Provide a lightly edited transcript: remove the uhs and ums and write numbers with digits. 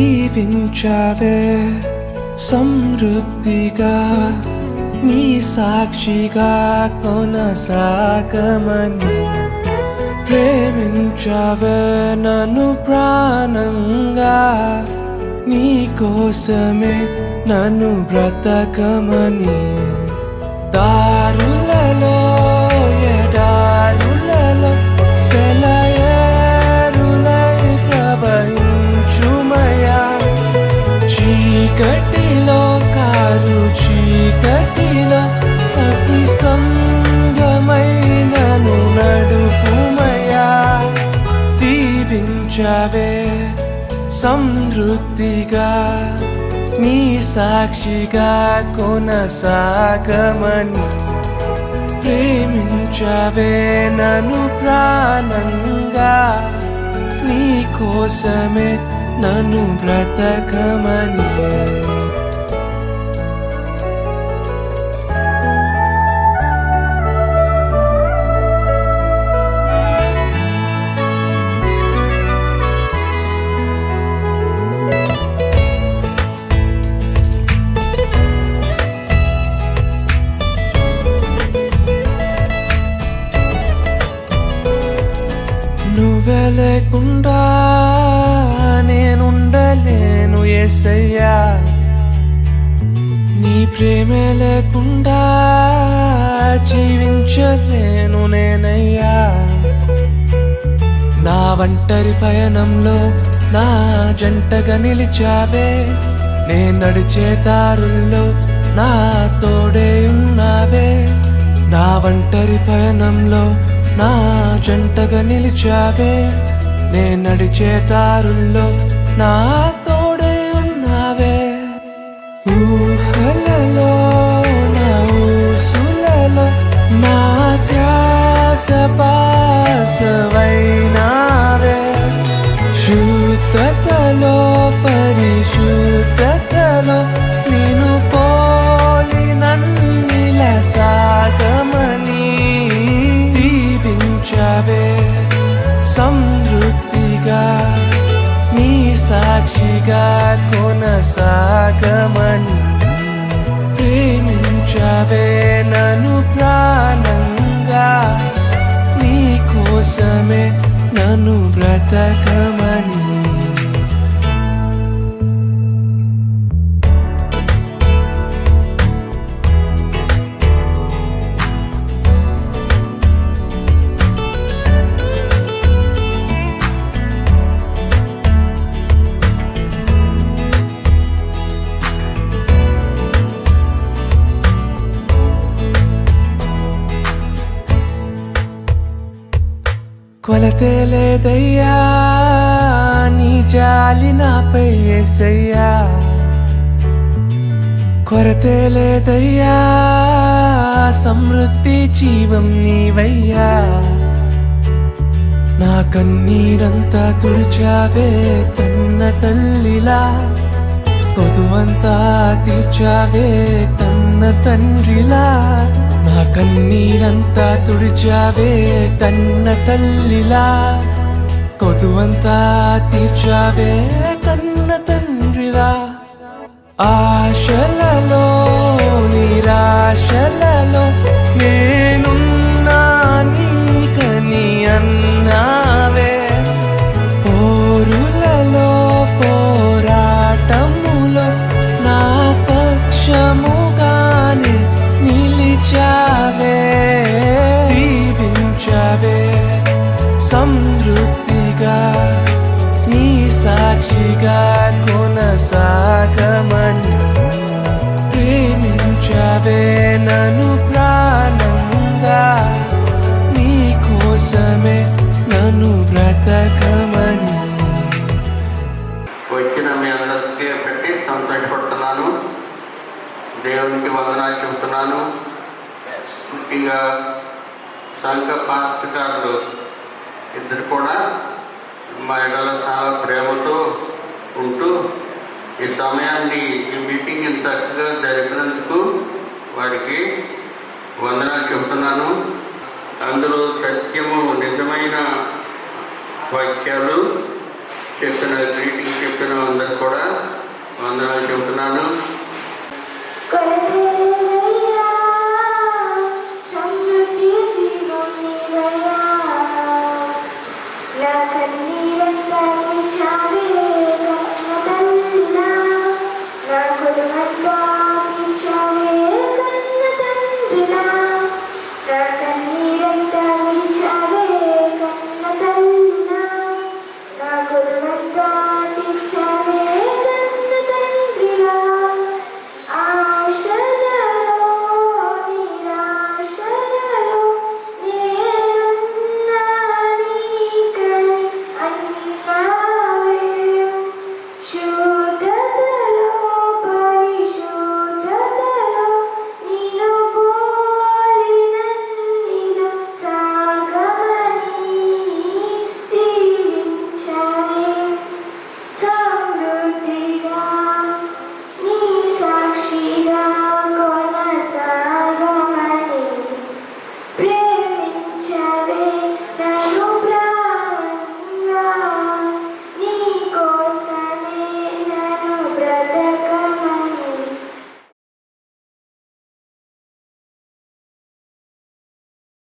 దీవించావే సమృద్ధిగా నీ సాక్షిగా కొనసాగమని ప్రేమించావే నన్ను ప్రాణంగా నీ కోసమే నన్ను బ్రతకమని దారులలో ఎడారులలో సెలయేరులై ప్రవహించుమయా చీకటిలో కారు చీకటిలో అతి స్తంభమై నన్ను నడుపుమయా దీవించావే సమృద్ధిగా నీ సాక్షిగా కొనసాగమని ప్రేమించావే నన్ను ప్రాణంగా నీ కోసమే నన్ను బ్రతకమని నువ్వే లేకుండా నేనుండలేను యేసయ్యా నీ ప్రేమే లేకుండా జీవించలేను నేనయ్యా నా ఒంటరి పయనంలో నా జంటగా నిలిచావే నే నడిచే దారుల్లో నా తోడే ఉన్నావే నా ఒంటరి పయనంలో నా జంటగా నిలిచావే నే నడిచే దారుల్లో నా తోడే ఉన్నావే ఊహలలో నా ఊసులలో నా ధ్యాస పాసవైనావే శుద్ధతలో పరిశుద్ధతలో నేను పోలి నన్నిల సాగమని దీవించావే సమృద్ధిగా నీ సాక్షిగా కొనసాగమని ప్రేమించావే నన్ను ప్రాణంగా నీ కోసమే నన్ను బ్రతకమని కొలతే లేదయ్యా నీ జాలి నాపై యేసయ్యా కొరతే లేదయ్యా సమృద్ధి జీవం నీవయ్యా నా కన్నీరంతా తుడిచావే కన్న తల్లిలా పొదువంతా తీర్చావే కన్న తండ్రిలా నా కన్నీరంతా తుడిచావే కన్న తల్లిలా కొదువంతా తీర్చావే కన్న తండ్రిలా ఆశలలో నిరాశలలో నేనున్నా నీకని అన్నావే పోరులలో పోరాటములో నా పక్షముగానే నిలిచావే దీవించావే సమృద్ధిగా నీ సాక్షిగా కొనసాగమని ప్రేమించావే నన్ను ప్రాణంగా నీ కోసమే నన్ను బ్రతకమని వచ్చిన మీ అందరికీ పెట్టి సంతోషపడుతున్నాను దేవునికి వందనాలు చెబుతున్నాను ముఖ్యంగా సంఘ పాస్టర్ గారు ఇద్దరు కూడా మా ఇళ్ళలో చాలా ప్రేమతో ఉంటూ ఈ సమయాన్ని ఈ మీటింగ్ ఇంత చక్కగా జరిపినందుకు వారికి వందనాలు చెబుతున్నాను. అందులో సత్యము నిజమైన వాక్యాలు చెప్పిన గ్రీటింగ్ చెప్పిన అందరు కూడా చెప్తున్నాను.